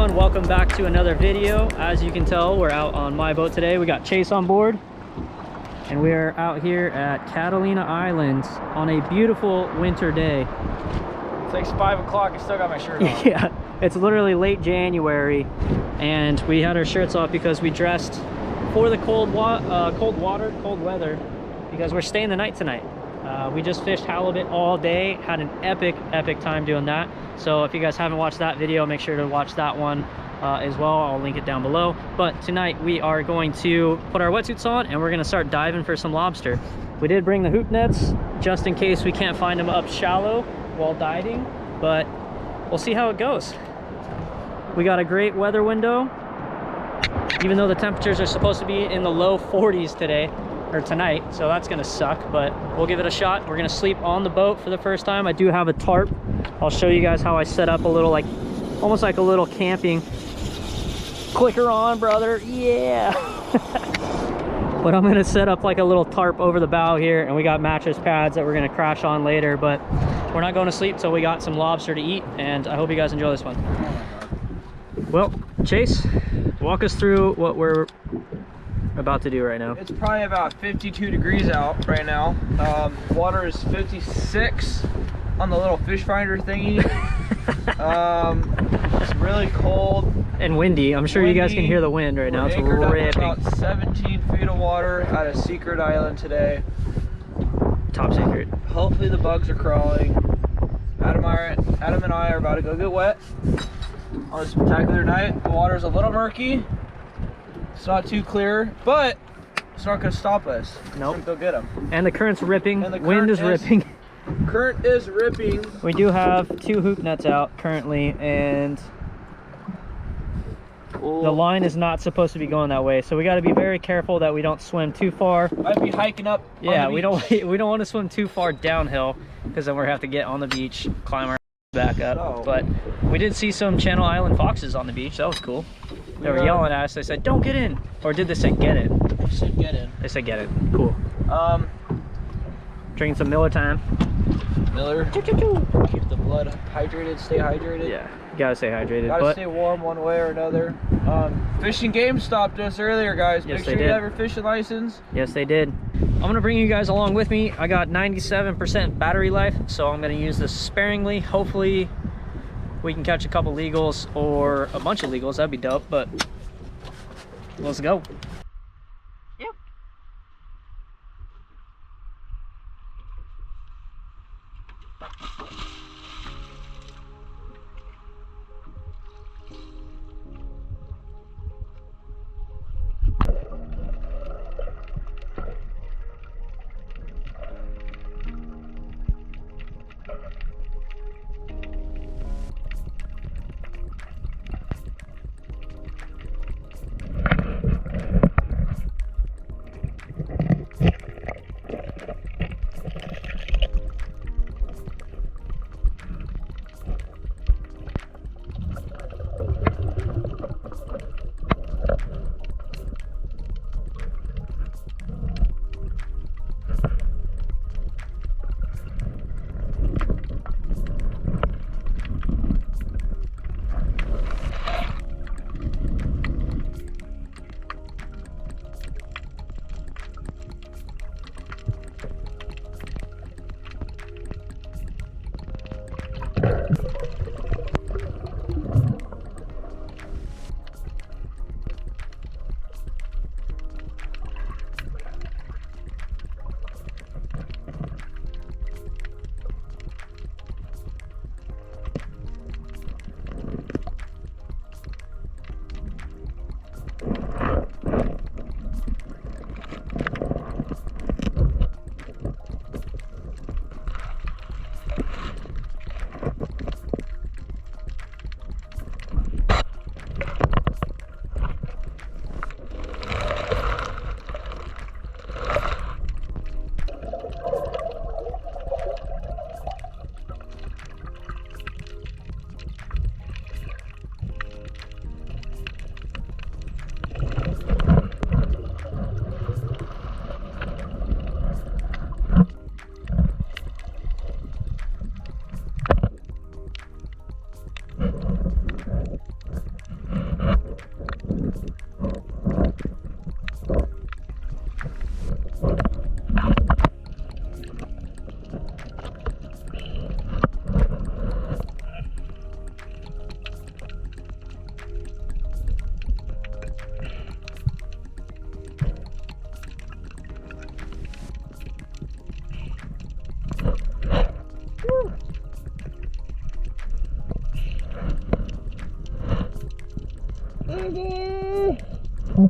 everyone, welcome back to another video. As you can tell, we're out on my boat today. We got Chase on board and we are out here at Catalina Islands on a beautiful winter day. It's like 5 o'clock, I still got my shirt on. Yeah, it's literally late January and we had our shirts off because we dressed for the cold weather, because we're staying the night tonight. We just fished halibut all day, had an epic time doing that. So if you guys haven't watched that video, make sure to watch that one as well. I'll link it down below. But tonight we are going to put our wetsuits on and we're going to start diving for some lobster. We did bring the hoop nets just in case we can't find them up shallow while diving, but we'll see how it goes. We got a great weather window, even though the temperatures are supposed to be in the low 40s today or tonight, so that's gonna suck, but we'll give it a shot. We're gonna sleep on the boat for the first time. I do have a tarp. I'll show you guys how I set up a little, like almost like a little camping. Clicker on, brother. Yeah. But I'm gonna set up like a little tarp over the bow here, and we got mattress pads that we're gonna crash on later, but we're not going to sleep till we got some lobster to eat, and I hope you guys enjoy this one. Well, Chase, walk us through what we're about to do right now. It's probably about 52 degrees out right now. Water is 56 on the little fish finder thingy. It's really cold and windy. I'm sure you guys can hear the wind right now. It's ripping. About 17 feet of water at a secret island today. Top secret. Hopefully the bugs are crawling. Adam and I are about to go get wet on a spectacular night. The water's a little murky. It's not too clear, but it's not going to stop us. Nope. We're going to go get them. And the current's ripping. And the wind is ripping. Current is ripping. We do have 2 hoop nets out currently, and the line is not supposed to be going that way, so we got to be very careful that we don't swim too far. I'd be hiking up. Yeah, we don't want to swim too far downhill, because then we're have to get on the beach, climb our back up. Oh. But we did see some Channel Island foxes on the beach. That was cool. They were yelling at us. They said, "Don't get in," or did they say "get in"? They said "get in." They said "get in." Cool. Drinking some Miller time. Miller. Keep the blood hydrated. Stay hydrated. Yeah, you gotta stay hydrated. Gotta stay warm one way or another. Fishing game stopped us earlier, guys. Yes, Make sure you have your fishing license. Yes, they did. I'm gonna bring you guys along with me. I got 97% battery life, so I'm gonna use this sparingly. Hopefully we can catch a couple legals or a bunch of legals. That'd be dope, but let's go. Yep.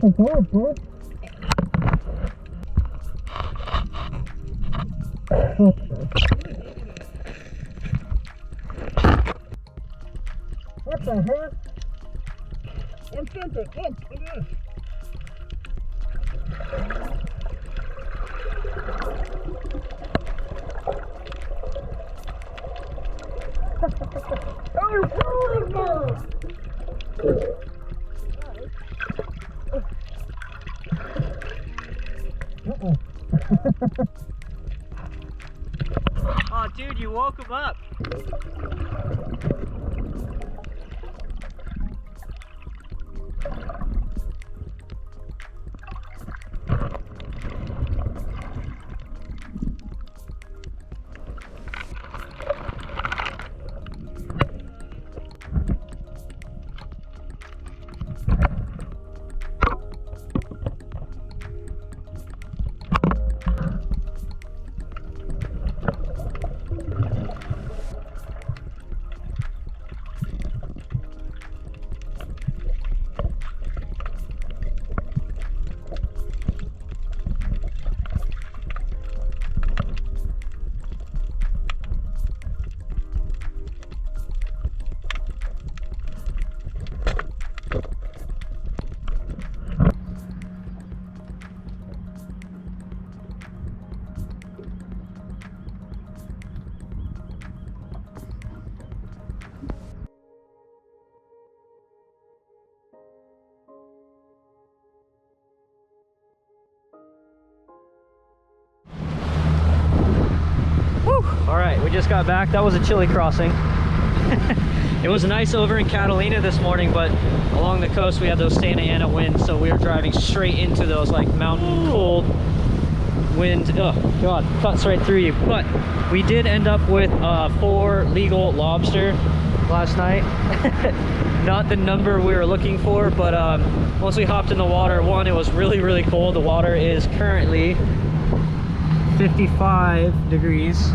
That's a good, bud. What the heck? Look at this. Oh, dude, you woke him up. All right, we just got back. That was a chilly crossing. It was nice over in Catalina this morning, but along the coast we had those Santa Ana winds, so we were driving straight into those like mountain cold wind. Oh God, cuts right through you. But we did end up with 4 legal lobster last night. Not the number we were looking for, but once we hopped in the water, one, it was really cold. The water is currently 55 degrees,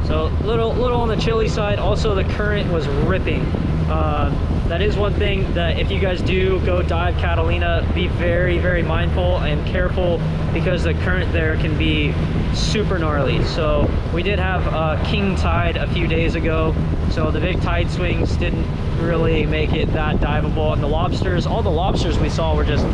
so little on the chilly side. Also, the current was ripping. That is one thing that if you guys do go dive Catalina, be very mindful and careful, because the current there can be super gnarly. So we did have a king tide a few days ago, so the big tide swings didn't really make it that diveable, and the lobsters, all the lobsters we saw were just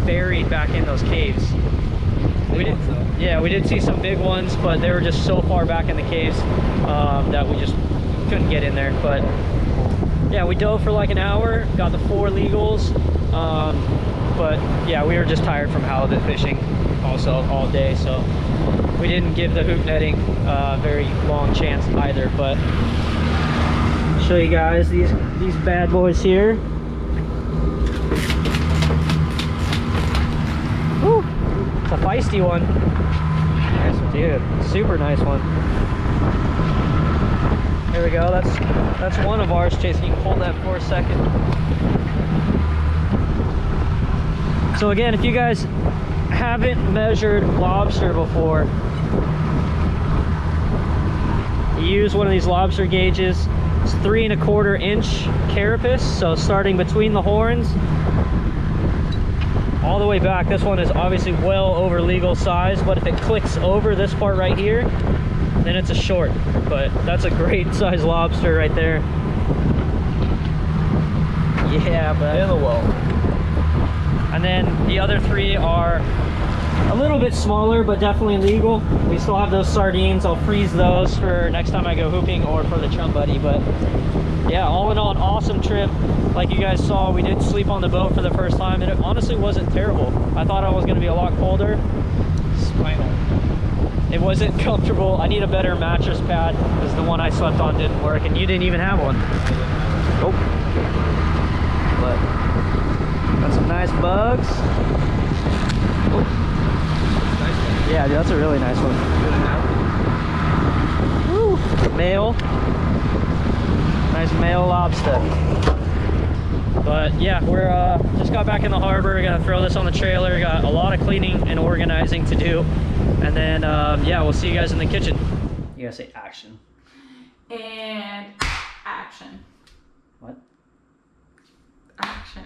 buried back in those caves. We did see some big ones, but they were just so far back in the caves that we just couldn't get in there. But yeah, we dove for like an hour, got the 4 legals, but yeah, we were just tired from halibut fishing also all day, so we didn't give the hook netting very long chance either. But I'll show you guys these bad boys here. Woo! It's a feisty one. Dude, super nice one. Here we go. That's one of ours. Chase, you can hold that for a second. So again, if you guys haven't measured lobster before, you use one of these lobster gauges. It's 3 1/4 inch carapace, so starting between the horns all the way back. This one is obviously well over legal size, but if it clicks over this part right here, then it's a short. But that's a great size lobster right there. Yeah, but In the well. and then the other 3 are a little bit smaller, but definitely legal. We still have those sardines. I'll freeze those for next time I go hooping or for the chum buddy. But yeah, all in all, an awesome trip. Like you guys saw, we did sleep on the boat for the first time, and it honestly wasn't terrible. I thought it was going to be a lot colder. Spinal. It wasn't comfortable. I need a better mattress pad because the one I slept on didn't work, and you didn't even have one. Oh. But got some nice bugs. Oh. Yeah, dude, that's a really nice one. Woo. Male. Nice male lobster. But yeah, we're just got back in the harbor. We're gonna throw this on the trailer. Got a lot of cleaning and organizing to do, and then yeah, we'll see you guys in the kitchen. You gotta say action. And action. What? Action.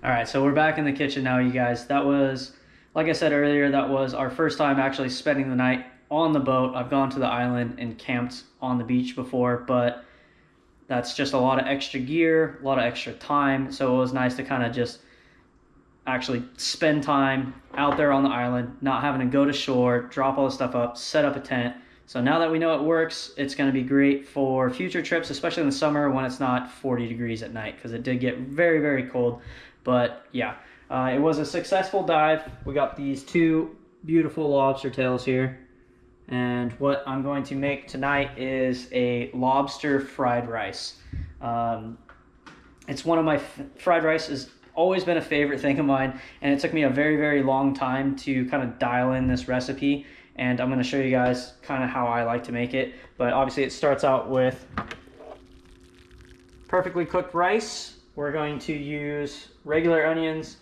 All right, so we're back in the kitchen now, you guys. That was, like I said earlier, that was our first time actually spending the night on the boat. I've gone to the island and camped on the beach before, but that's just a lot of extra gear, a lot of extra time. So it was nice to kind of just actually spend time out there on the island, not having to go to shore, drop all the stuff up, set up a tent. So now that we know it works, it's going to be great for future trips, especially in the summer when it's not 40 degrees at night, because it did get very, very cold. But yeah, it was a successful dive. We got these two beautiful lobster tails here. And what I'm going to make tonight is a lobster fried rice. It's one of my fried rice has always been a favorite thing of mine, and it took me a very, very long time to kind of dial in this recipe, and I'm going to show you guys kind of how I like to make it. But obviously it starts out with perfectly cooked rice. We're going to use regular onions,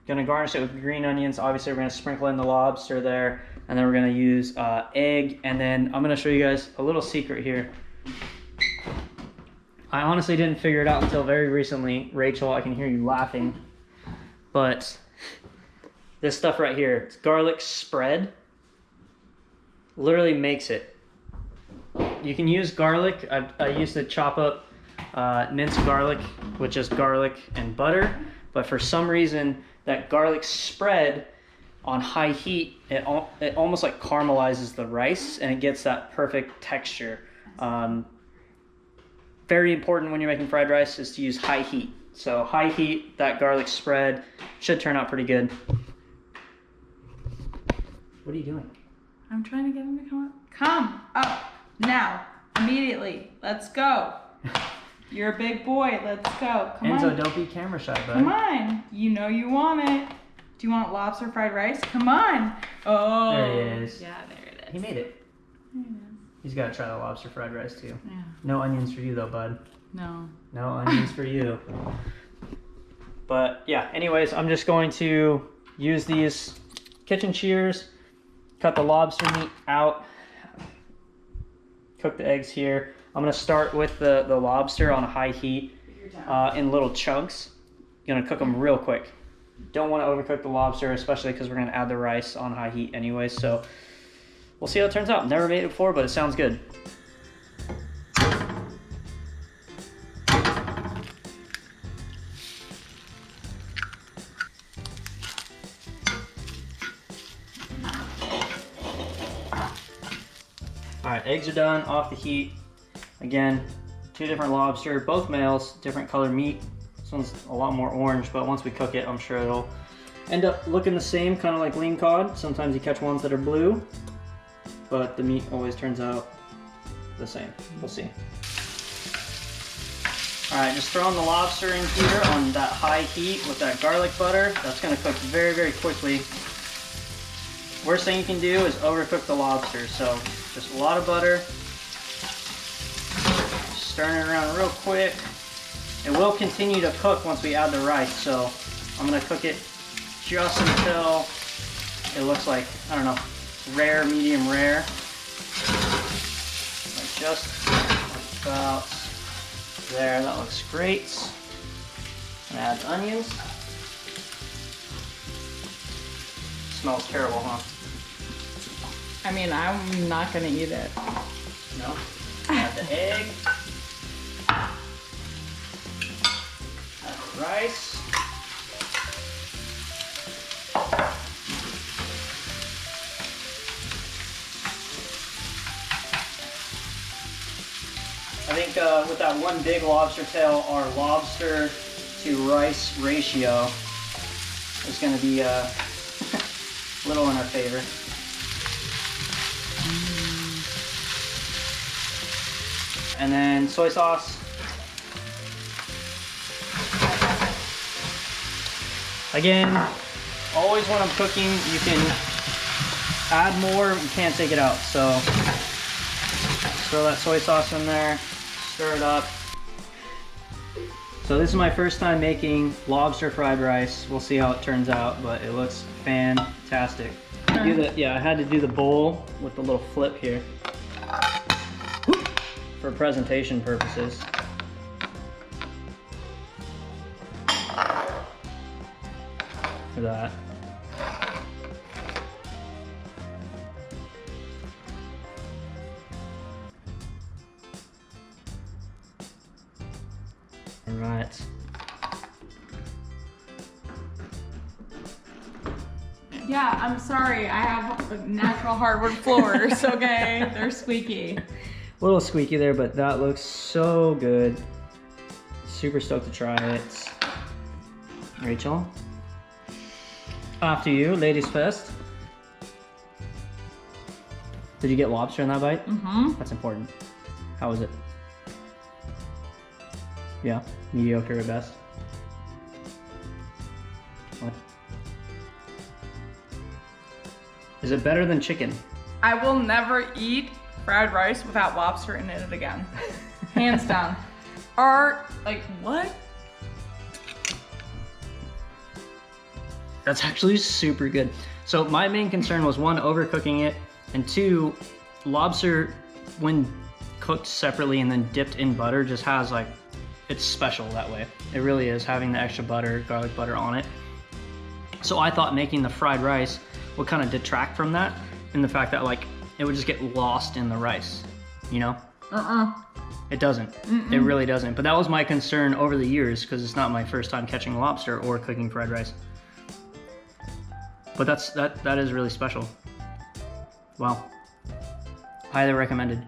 going to garnish it with green onions. Obviously we're going to sprinkle in the lobster there, and then we're going to use egg, and then I'm going to show you guys a little secret here. I honestly didn't figure it out until very recently. Rachel, I can hear you laughing. But this stuff right here, it's garlic spread. Literally makes it. You can use garlic. I used to chop up minced garlic with just garlic and butter. But for some reason, that garlic spread on high heat, it almost like caramelizes the rice, and it gets that perfect texture. Very important when you're making fried rice is to use high heat. So high heat, that garlic spread should turn out pretty good. What are you doing? I'm trying to get him to come up now, immediately. Let's go. You're a big boy. Let's go. Come Enzo, on. don't be camera shy, bud. Come on. You know you want it. Do you want lobster fried rice? Come on. Oh. There he is. Yeah, there it is. He made it. There it is. He's got to try the lobster fried rice too. Yeah. No onions for you though, bud. No. No onions for you. But yeah, anyways, I'm just going to use these kitchen shears, cut the lobster meat out, cook the eggs here. I'm going to start with the lobster on a high heat in little chunks. Going to cook them real quick. Don't want to overcook the lobster, especially because we're going to add the rice on high heat anyway. So we'll see how it turns out. Never made it before, but it sounds good. Alright, eggs are done, off the heat. Again, two different lobster, both males, different color meat. This one's a lot more orange, but once we cook it, I'm sure it'll end up looking the same, kind of like lean cod. Sometimes you catch ones that are blue, but the meat always turns out the same. We'll see. Alright, just throwing the lobster in here on that high heat with that garlic butter. That's going to cook very, very quickly. Worst thing you can do is overcook the lobster, so just a lot of butter. Stirring it around real quick. It will continue to cook once we add the rice, so I'm going to cook it just until it looks like, I don't know, rare, medium rare. Like just about there, that looks great. And add the onions. Smells terrible, huh? I mean, I'm not gonna eat it. No. Add the egg. Add the rice. I think with that one big lobster tail, our lobster to rice ratio is going to be a little in our favor. And then soy sauce. Again, always when I'm cooking, you can add more, you can't take it out. So throw that soy sauce in there, stir it up. So this is my first time making lobster fried rice. We'll see how it turns out, but it looks fantastic. I had to do the bowl with the little flip here for presentation purposes. for that. All right. Yeah, I'm sorry. I have natural hardwood floors, okay? They're squeaky. A little squeaky there, but that looks so good. Super stoked to try it. Rachel? After you, ladies first. Did you get lobster in that bite? Mm-hmm. That's important. How was it? Yeah, mediocre at best. What? Is it better than chicken? I will never eat fried rice without lobster in it again. Hands down. Or, like, what? That's actually super good. So my main concern was one, overcooking it, and two, lobster, when cooked separately and then dipped in butter, just has like, it's special that way. It really is, having the extra butter, garlic butter on it. So I thought making the fried rice would kind of detract from that, in the fact that like, it would just get lost in the rice, you know? It doesn't. It really doesn't. But that was my concern over the years, because it's not my first time catching lobster or cooking fried rice. But that is really special. Wow. Highly recommended.